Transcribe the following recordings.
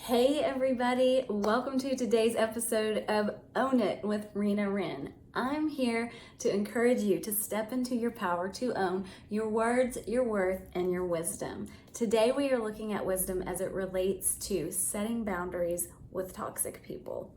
Hey everybody, welcome to today's episode of Own It with Rena Wren. I'm here to encourage you to step into your power to own your words, your worth, and your wisdom. Today we are looking at wisdom as it relates to setting boundaries with toxic people.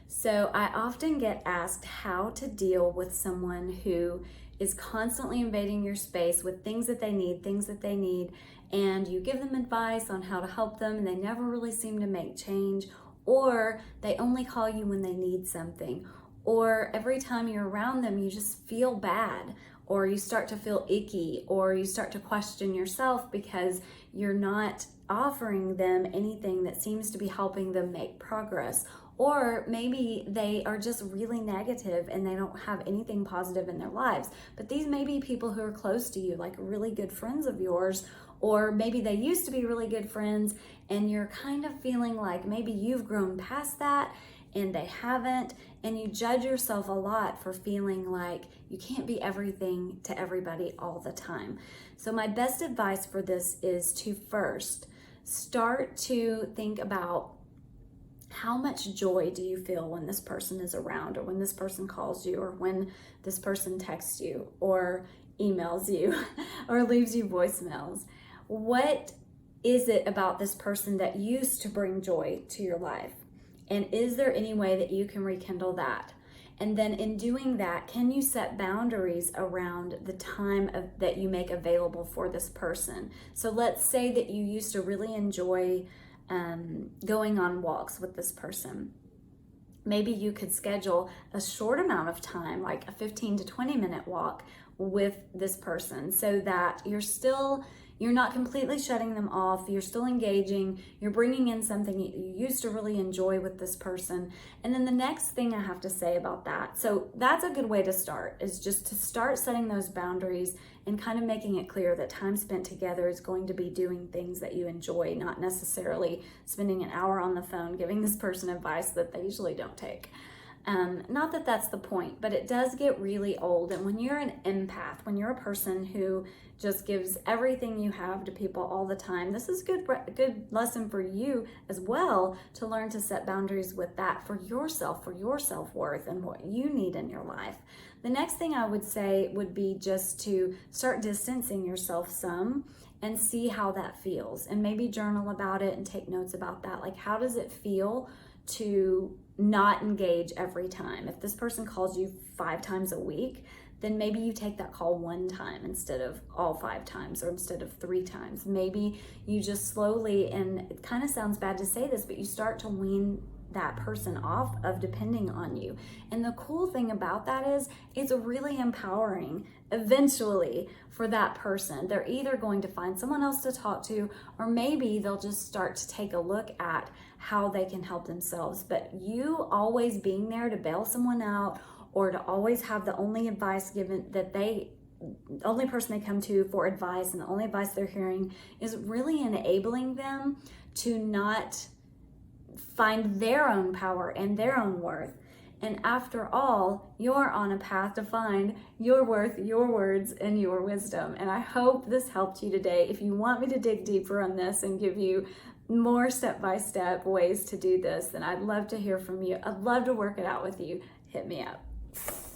So I often get asked how to deal with someone who is constantly invading your space with things that they need, and you give them advice on how to help them and they never really seem to make change, or they only call you when they need something, or every time you're around them you just feel bad, or you start to feel icky, or you start to question yourself because you're not offering them anything that seems to be helping them make progress. Or maybe they are just really negative and they don't have anything positive in their lives. But these may be people who are close to you, like really good friends of yours, or maybe they used to be really good friends and you're kind of feeling like maybe you've grown past that and they haven't, and you judge yourself a lot for feeling like you can't be everything to everybody all the time. So my best advice for this is to first start to think about how much joy do you feel when this person is around, or when this person calls you, or when this person texts you or emails you or leaves you voicemails? What is it about this person that used to bring joy to your life? And is there any way that you can rekindle that? And then in doing that, can you set boundaries around the time that you make available for this person? So let's say that you used to really enjoy going on walks with this person. Maybe you could schedule a short amount of time, like a 15 to 20 minute walk with this person, so that you're not completely shutting them off, you're still engaging, you're bringing in something you used to really enjoy with this person. And then the next thing I have to say about that, so that's a good way to start, is just to start setting those boundaries and kind of making it clear that time spent together is going to be doing things that you enjoy, not necessarily spending an hour on the phone giving this person advice that they usually don't take. Not that that's the point, but it does get really old. And when you're an empath, when you're a person who just gives everything you have to people all the time, this is a good lesson for you as well, to learn to set boundaries with that for yourself, for your self-worth and what you need in your life. The next thing I would say would be just to start distancing yourself some and see how that feels, and maybe journal about it and take notes about that. Like, how does it feel to not engage every time? If this person calls you 5 times a week, then maybe you take that call 1 time instead of all 5 times, or instead of 3 times. Maybe you just slowly, and it kind of sounds bad to say this, but you start to wean that person off of depending on you. And the cool thing about that is it's really empowering eventually for that person. They're either going to find someone else to talk to, or maybe they'll just start to take a look at how they can help themselves. But you always being there to bail someone out, or to always have the only advice given that the only person they come to for advice, and the only advice they're hearing, is really enabling them to not find their own power and their own worth. And after all, you're on a path to find your worth, your words, and your wisdom. And I hope this helped you today. If you want me to dig deeper on this and give you more step-by-step ways to do this, then I'd love to hear from you. I'd love to work it out with you. Hit me up.